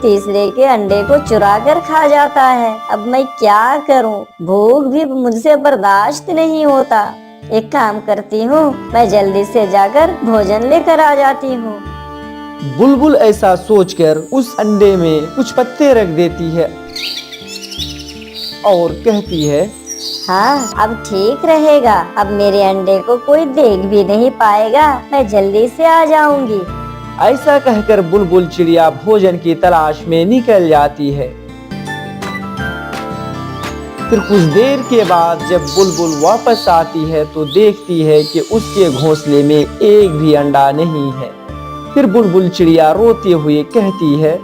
तीसरे के अंडे को चुरा कर खा जाता है। अब मैं क्या करूं? भूख भी मुझसे बर्दाश्त नहीं होता। एक काम करती हूँ, मैं जल्दी से जाकर भोजन लेकर आ जाती हूँ। बुलबुल ऐसा सोचकर उस अंडे में कुछ पत्ते रख देती है और कहती है, हाँ, अब ठीक रहेगा। अब मेरे अंडे को कोई देख भी नहीं पाएगा। मैं जल्दी से आ जाऊंगी। ऐसा कहकर बुलबुल चिड़िया भोजन की तलाश में निकल जाती है। फिर कुछ देर के बाद जब बुलबुल वापस आती है तो देखती है कि उसके घोंसले में एक भी अंडा नहीं है। फिर बुलबुल चिड़िया रोते हुए कहती है,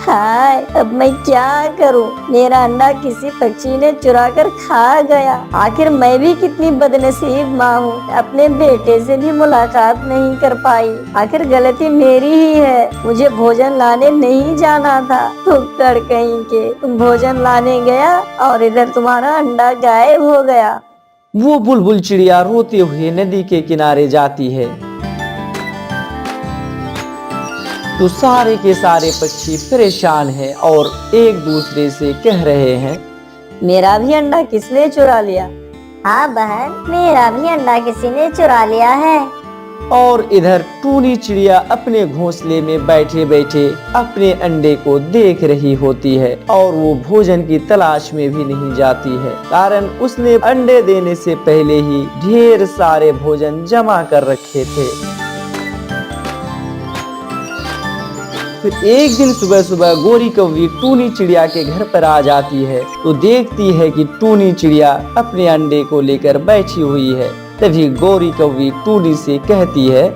हाय, अब मैं क्या करूं? मेरा अंडा किसी पक्षी ने चुरा कर खा गया। आखिर मैं भी कितनी बदनसीब माँ हूँ, अपने बेटे से भी मुलाकात नहीं कर पाई। आखिर गलती मेरी ही है, मुझे भोजन लाने नहीं जाना था। कर कहीं के, तुम भोजन लाने गया और इधर तुम्हारा अंडा गायब हो गया। वो बुलबुल चिड़िया रोते हुए नदी के किनारे जाती है तो सारे के सारे पक्षी परेशान हैं और एक दूसरे से कह रहे हैं, मेरा भी अंडा किसने चुरा लिया? हाँ बहन, मेरा भी अंडा किसी ने चुरा लिया है। और इधर टूनी चिड़िया अपने घोंसले में बैठे बैठे अपने अंडे को देख रही होती है और वो भोजन की तलाश में भी नहीं जाती है, कारण उसने अंडे देने से पहले ही ढेर सारे भोजन जमा कर रखे थे। फिर एक दिन सुबह सुबह गोरी कौवी टूनी चिड़िया के घर पर आ जाती है तो देखती है कि टूनी चिड़िया अपने अंडे को लेकर बैठी हुई है। तभी गोरी कौवी टूनी से कहती है,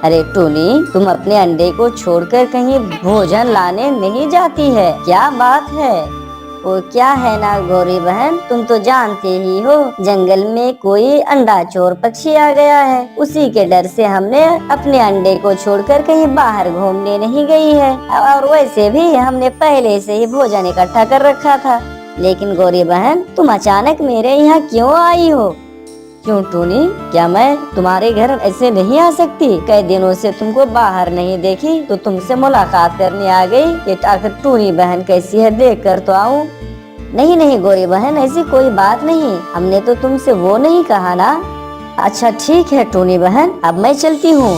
अरे टूनी, तुम अपने अंडे को छोड़कर कहीं भोजन लाने नहीं जाती है? क्या बात है? वो क्या है ना गौरी बहन, तुम तो जानते ही हो, जंगल में कोई अंडा चोर पक्षी आ गया है। उसी के डर से हमने अपने अंडे को छोड़कर कहीं बाहर घूमने नहीं गई है, और वैसे भी हमने पहले से ही भोजन इकट्ठा कर रखा था। लेकिन गौरी बहन, तुम अचानक मेरे यहाँ क्यों आई हो? क्यों टूनी, क्या मैं तुम्हारे घर ऐसे नहीं आ सकती? कई दिनों से तुमको बाहर नहीं देखी तो तुमसे मुलाकात करने आ गई कि आखिर टूनी बहन कैसी है, देख कर तो आऊं। नहीं नहीं गौरी बहन, ऐसी कोई बात नहीं, हमने तो तुमसे वो नहीं कहा ना। अच्छा ठीक है टूनी बहन, अब मैं चलती हूँ।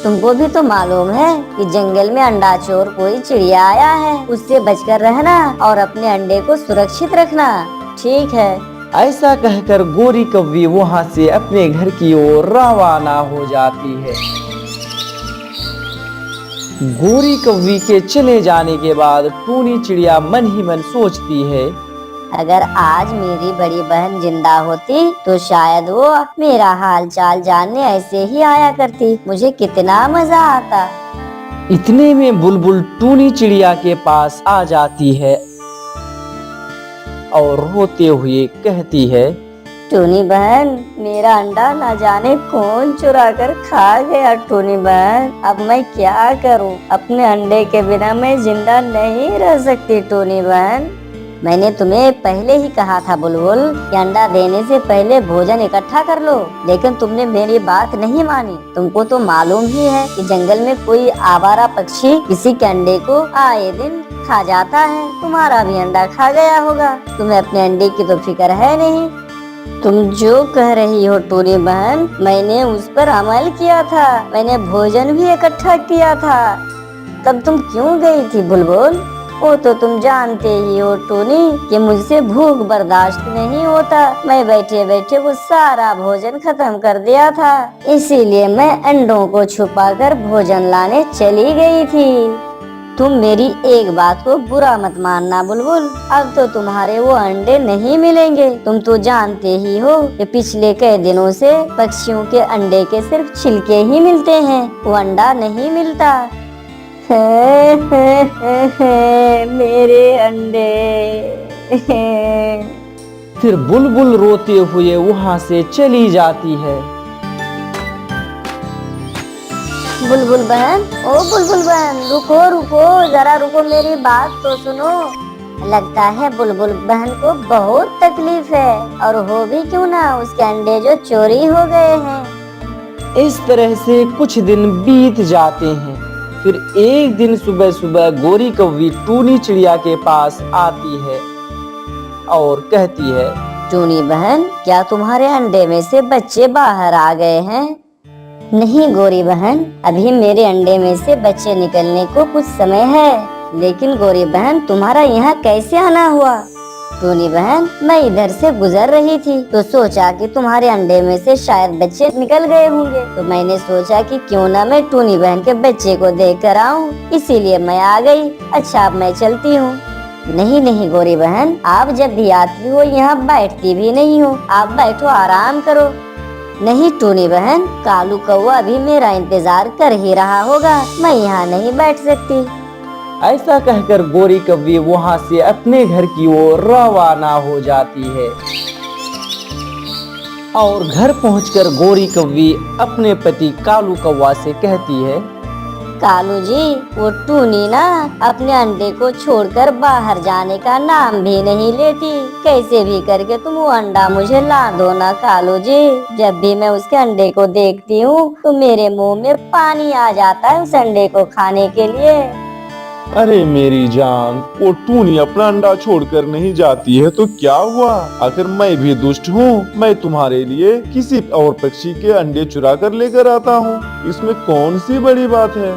तुमको भी तो मालूम है कि जंगल में अंडा चोर कोई चिड़िया आया है, उससे बचकर रहना और अपने अंडे को सुरक्षित रखना। ठीक है। ऐसा कहकर गोरी कौवी वहाँ से अपने घर की ओर रवाना हो जाती है। गोरी कौवी के चले जाने के बाद टूनी चिड़िया मन ही मन सोचती है, अगर आज मेरी बड़ी बहन जिंदा होती तो शायद वो मेरा हाल चाल जानने ऐसे ही आया करती, मुझे कितना मजा आता। इतने में बुलबुल टूनी चिड़िया के पास आ जाती है और रोते हुए कहती है, टूनी बहन, मेरा अंडा ना जाने कौन चुरा कर खा गया। टूनी बहन, अब मैं क्या करूं? अपने अंडे के बिना मैं जिंदा नहीं रह सकती। टूनी बहन, मैंने तुम्हें पहले ही कहा था बुलबुल कि अंडा देने से पहले भोजन इकट्ठा कर लो, लेकिन तुमने मेरी बात नहीं मानी। तुमको तो मालूम ही है कि जंगल में कोई आवारा पक्षी किसी के अंडे को आए दिन खा जाता है। तुम्हारा भी अंडा खा गया होगा, तुम्हें अपने अंडे की तो फिक्र है नहीं। तुम जो कह रही हो टूनी बहन, मैंने उस पर अमल किया था, मैंने भोजन भी इकट्ठा किया था। तब तुम क्यों गई थी बुलबुल? वो तो तुम जानते ही हो टूनी कि मुझसे भूख बर्दाश्त नहीं होता। मैं बैठे बैठे वो सारा भोजन खत्म कर दिया था, इसीलिए मैं अंडों को छुपाकर भोजन लाने चली गई थी। तुम मेरी एक बात को बुरा मत मानना बुलबुल, अब तो तुम्हारे वो अंडे नहीं मिलेंगे। तुम तो जानते ही हो कि पिछले कई दिनों से पक्षियों के अंडे के सिर्फ छिलके ही मिलते हैं, वो अंडा नहीं मिलता। मेरे अंडे। फिर बुलबुल रोते हुए वहाँ से चली जाती है। बुलबुल बहन, ओ बुलबुल बहन, रुको रुको, जरा रुको, मेरी बात तो सुनो। लगता है बुलबुल बहन को बहुत तकलीफ है, और हो भी क्यों ना, उसके अंडे जो चोरी हो गए हैं। इस तरह से कुछ दिन बीत जाते हैं। फिर एक दिन सुबह सुबह गोरी कौवी टूनी चिड़िया के पास आती है और कहती है, टूनी बहन, क्या तुम्हारे अंडे में से बच्चे बाहर आ गए हैं? नहीं गोरी बहन, अभी मेरे अंडे में से बच्चे निकलने को कुछ समय है। लेकिन गोरी बहन, तुम्हारा यहाँ कैसे आना हुआ? टूनी बहन, मैं इधर से गुजर रही थी तो सोचा कि तुम्हारे अंडे में से शायद बच्चे निकल गए होंगे, तो मैंने सोचा कि क्यों ना मैं टूनी बहन के बच्चे को देख कर आऊँ, इसीलिए मैं आ गई। अच्छा, अब मैं चलती हूँ। नहीं नहीं गोरी बहन, आप जब भी आती हो यहाँ बैठती भी नहीं हो। आप बैठो, आराम करो। नहीं टूनी बहन, कालू कौवा अभी मेरा इंतजार कर ही रहा होगा, मैं यहाँ नहीं बैठ सकती। ऐसा कहकर गोरी कौवी वहाँ से अपने घर की ओर रवाना हो जाती है और घर पहुंचकर गोरी कौवी अपने पति कालू कौवा से कहती है, कालू जी, वो टूनी ना अपने अंडे को छोड़कर बाहर जाने का नाम भी नहीं लेती। कैसे भी करके तुम वो अंडा मुझे ला दो ना कालू जी। जब भी मैं उसके अंडे को देखती हूँ तो मेरे मुंह में पानी आ जाता है उस अंडे को खाने के लिए। अरे मेरी जान, वो टूनी अपना अंडा छोड़कर नहीं जाती है तो क्या हुआ? आखिर मैं भी दुष्ट हूँ। मैं तुम्हारे लिए किसी और पक्षी के अंडे चुरा कर लेकर आता हूँ, इसमें कौन सी बड़ी बात है?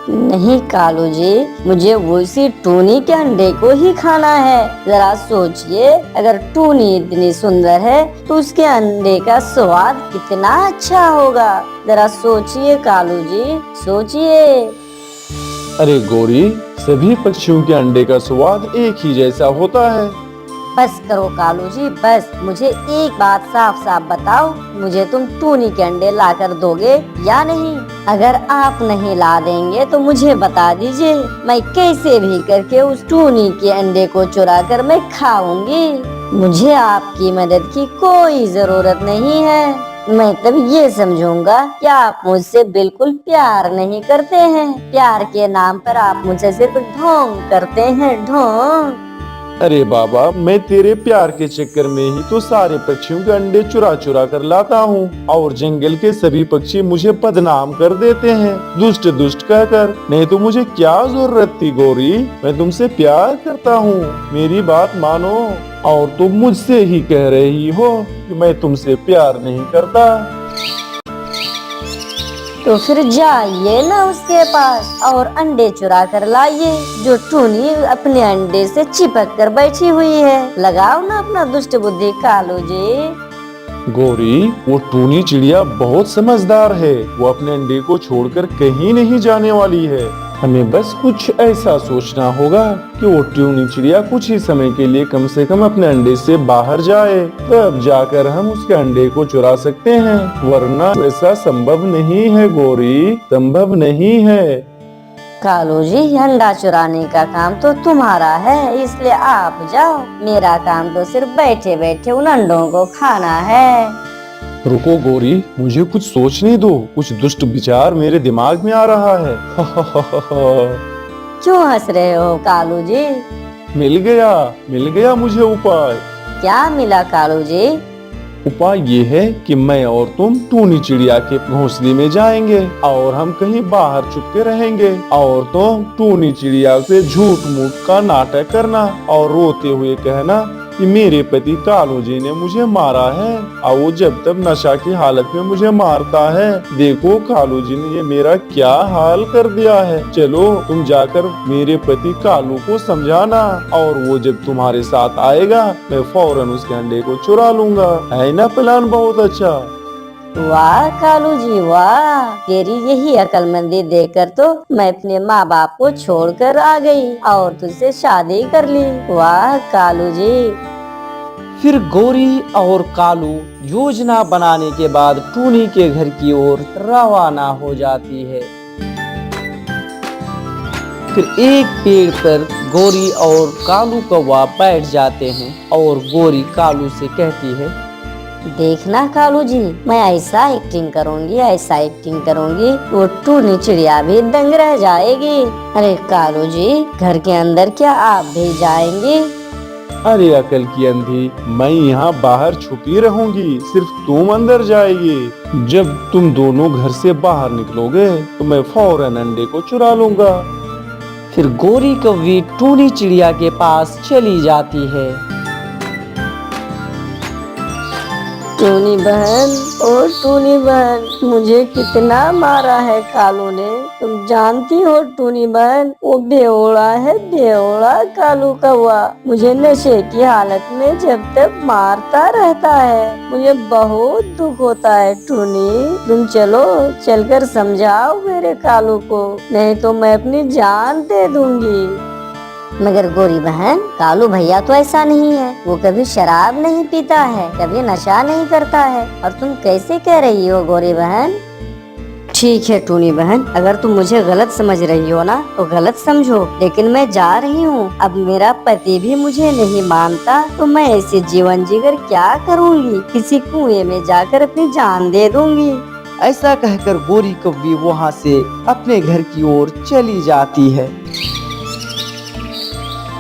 नहीं कालू जी, मुझे उसी टूनी के अंडे को ही खाना है। जरा सोचिए, अगर टूनी इतनी सुंदर है तो उसके अंडे का स्वाद कितना अच्छा होगा। जरा सोचिए कालू जी, सोचिए। अरे गोरी, सभी पक्षियों के अंडे का स्वाद एक ही जैसा होता है। बस करो कालू जी, बस। मुझे एक बात साफ साफ बताओ, मुझे तुम टूनी के अंडे लाकर दोगे या नहीं? अगर आप नहीं ला देंगे तो मुझे बता दीजिए, मैं कैसे भी करके उस टूनी के अंडे को चुरा कर मैं खाऊंगी। मुझे आपकी मदद की कोई जरूरत नहीं है। मैं तब ये समझूंगा कि आप मुझसे बिल्कुल प्यार नहीं करते हैं। प्यार के नाम पर आप मुझसे सिर्फ ढोंग करते हैं, ढोंग। अरे बाबा, मैं तेरे प्यार के चक्कर में ही तो सारे पक्षियों के अंडे चुरा चुरा कर लाता हूँ और जंगल के सभी पक्षी मुझे बदनाम कर देते हैं, दुष्ट दुष्ट कहकर। नहीं तो मुझे क्या जरूरत थी गोरी? मैं तुमसे प्यार करता हूँ, मेरी बात मानो। और तुम मुझसे ही कह रही हो कि मैं तुमसे प्यार नहीं करता। तो फिर जाइए ना उसके पास और अंडे चुरा कर लाइए, जो टूनी अपने अंडे से चिपक कर बैठी हुई है। लगाओ ना अपना दुष्ट बुद्धि कालू जी। गोरी, वो टूनी चिड़िया बहुत समझदार है, वो अपने अंडे को छोड़कर कहीं नहीं जाने वाली है। हमें बस कुछ ऐसा सोचना होगा कि वो टूनी चिड़िया कुछ ही समय के लिए कम से कम अपने अंडे से बाहर जाए, तब जाकर हम उसके अंडे को चुरा सकते हैं, वरना ऐसा संभव नहीं है गोरी, संभव नहीं है। कालू जी, अंडा चुराने का काम तो तुम्हारा है, इसलिए आप जाओ। मेरा काम तो सिर्फ बैठे बैठे उन अंडों को खाना है। रुको गोरी, मुझे कुछ सोचने दो, कुछ दुष्ट विचार मेरे दिमाग में आ रहा है। क्यों हंस रहे हो कालू जी? मिल गया मुझे उपाय। क्या मिला कालू जी? उपाय ये है कि मैं और तुम टूनी चिड़िया के घोंसले में जाएंगे और हम कहीं बाहर छुपके रहेंगे और तुम टूनी चिड़िया से झूठ मूठ का नाटक करना और रोते हुए कहना कि मेरे पति कालू जी ने मुझे मारा है और वो जब तक नशा की हालत में मुझे मारता है। देखो कालू जी ने ये मेरा क्या हाल कर दिया है। चलो तुम जाकर मेरे पति कालू को समझाना और वो जब तुम्हारे साथ आएगा मैं फौरन उसके अंडे को चुरा लूंगा। है ना प्लान बहुत अच्छा? वाह कालू जी वाह, तेरी यही अक्लमंदी देखकर तो मैं अपने माँ बाप को छोड़कर आ गई और तुझसे शादी कर ली। वाह कालू जी। फिर गोरी और कालू योजना बनाने के बाद टूनी के घर की ओर रवाना हो जाती है। फिर एक पेड़ पर गोरी और कालू कौवा बैठ जाते हैं और गोरी कालू से कहती है, देखना कालू जी, मैं ऐसा एक्टिंग करूंगी, ऐसा एक्टिंग करूंगी, वो टूनी चिड़िया भी दंग रह जाएगी। अरे कालू जी, घर के अंदर क्या आप भी जाएंगी? अरे अकल की अंधी, मैं यहाँ बाहर छुपी रहूंगी, सिर्फ तुम अंदर जाएगी। जब तुम दोनों घर से बाहर निकलोगे तो मैं फौरन अंडे को चुरा लूंगा। फिर गोरी कौवी टूनी चिड़िया के पास चली जाती है। टूनी बहन, ओ टूनी बहन, मुझे कितना मारा है कालू ने। तुम जानती हो टूनी बहन, वो बेवड़ा है, बेवड़ा कालू कौवा। मुझे नशे की हालत में जब तक मारता रहता है। मुझे बहुत दुख होता है टूनी। तुम चलो, चलकर समझाओ मेरे कालू को, नहीं तो मैं अपनी जान दे दूंगी। मगर गोरी बहन, कालू भैया तो ऐसा नहीं है। वो कभी शराब नहीं पीता है, कभी नशा नहीं करता है। और तुम कैसे कह रही हो गोरी बहन? ठीक है टूनी बहन, अगर तुम मुझे गलत समझ रही हो ना तो गलत समझो, लेकिन मैं जा रही हूँ। अब मेरा पति भी मुझे नहीं मानता तो मैं ऐसे जीवन जीकर क्या करूँगी? किसी कुएं में जाकर अपनी जान दे दूंगी। ऐसा कहकर गोरी कौवी वहाँ से अपने घर की ओर चली जाती है।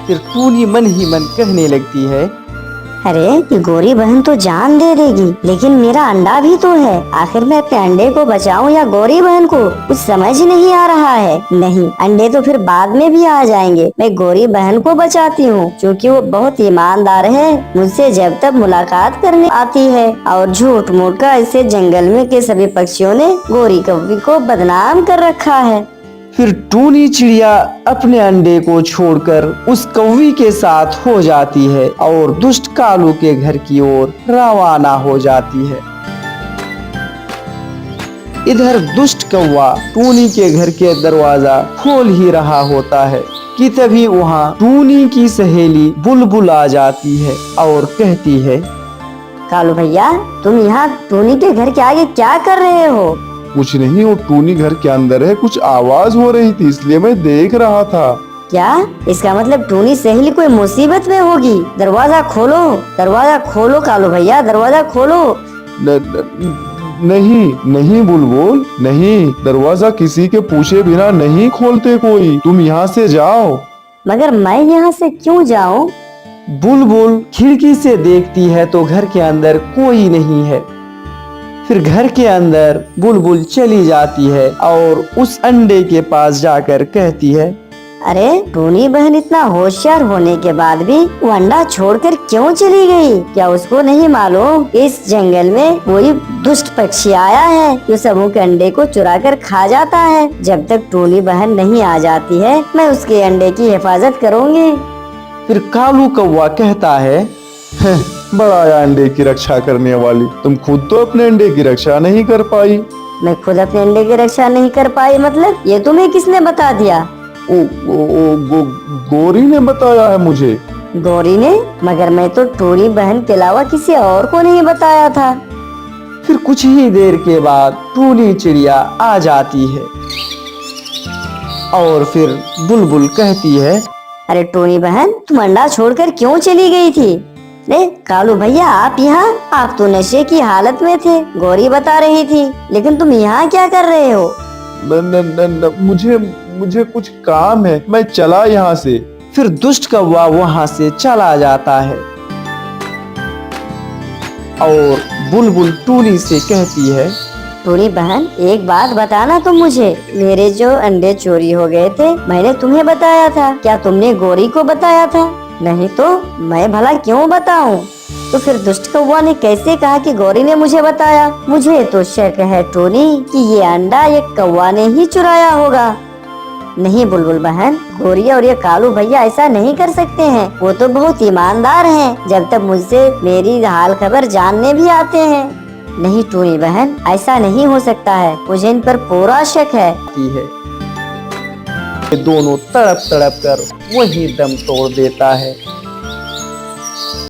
फिर टूनी मन ही मन कहने लगती है, अरे ये गोरी बहन तो जान दे देगी, लेकिन मेरा अंडा भी तो है। आखिर मैं अपने अंडे को बचाऊं या गोरी बहन को? कुछ समझ नहीं आ रहा है। नहीं, अंडे तो फिर बाद में भी आ जाएंगे। मैं गोरी बहन को बचाती हूँ, क्योंकि वो बहुत ईमानदार है। मुझसे जब तक मुलाकात करने आती है और झूठ मूठ का ऐसे जंगल में के सभी पक्षियों ने गोरी कौवी को बदनाम कर रखा है। फिर टूनी चिड़िया अपने अंडे को छोड़कर उस कौवी के साथ हो जाती है और दुष्ट कालू के घर की ओर रवाना हो जाती है। इधर दुष्ट कौवा टूनी के घर के दरवाजा खोल ही रहा होता है कि तभी वहाँ टूनी की सहेली बुलबुल आ जाती है और कहती है, कालू भैया, तुम यहाँ टूनी के घर के आगे क्या कर रहे हो? कुछ नहीं, वो टूनी घर के अंदर है, कुछ आवाज हो रही थी इसलिए मैं देख रहा था। क्या? इसका मतलब टूनी सहेली कोई मुसीबत में होगी। दरवाजा खोलो, दरवाजा खोलो कालू भैया, दरवाजा खोलो। नहीं बुलबुल, नहीं, दरवाजा किसी के पूछे बिना नहीं खोलते कोई। तुम यहाँ से जाओ। मगर मैं यहाँ से क्यों जाऊँ? बुलबुल खिड़की से देखती है तो घर के अंदर कोई नहीं है। फिर घर के अंदर बुलबुल चली जाती है और उस अंडे के पास जाकर कहती है, अरे टूनी बहन इतना होशियार होने के बाद भी वो अंडा छोड़कर क्यों चली गई? क्या उसको नहीं मालूम इस जंगल में कोई दुष्ट पक्षी आया है जो सबों के अंडे को चुरा कर खा जाता है? जब तक टूनी बहन नहीं आ जाती है मैं उसके अंडे की हिफाजत करूँगी। फिर कालू कौवा कहता है, बड़ा अंडे की रक्षा करने वाली, तुम खुद तो अपने अंडे की रक्षा नहीं कर पाई। मैं खुद अपने अंडे की रक्षा नहीं कर पाई मतलब? ये तुम्हें किसने बता दिया? गोरी ने बताया है मुझे। गौरी ने? मगर मैं तो टूनी बहन के अलावा किसी और को नहीं बताया था। फिर कुछ ही देर के बाद टूनी चिड़िया आ जाती है और फिर बुलबुल कहती है, अरे टूनी बहन, तुम अंडा छोड़कर क्यों चली गई थी? अरे कालू भैया, आप यहाँ? आप तो नशे की हालत में थे, गौरी बता रही थी, लेकिन तुम यहाँ क्या कर रहे हो? मुझे कुछ काम है, मैं चला यहाँ से। फिर दुष्ट कौवा वहाँ से चला जाता है और बुलबुल टूनी से कहती है, टूनी बहन, एक बात बताना तुम मुझे। मेरे जो अंडे चोरी हो गए थे मैंने तुम्हें बताया था, क्या तुमने गौरी को बताया था? नहीं तो मैं भला क्यों बताऊं? तो फिर दुष्ट कौवा ने कैसे कहा कि गौरी ने मुझे बताया? मुझे तो शक है टूनी कि ये अंडा ये कौवा ने ही चुराया होगा। नहीं बुलबुल बहन, गौरी और ये कालू भैया ऐसा नहीं कर सकते हैं। वो तो बहुत ईमानदार हैं, जब तक मुझसे मेरी हाल खबर जानने भी आते हैं। नहीं टूनी बहन, ऐसा नहीं हो सकता है, मुझे इन पर पूरा शक है। दोनों तड़प तड़प कर वही दम तोड़ देता है।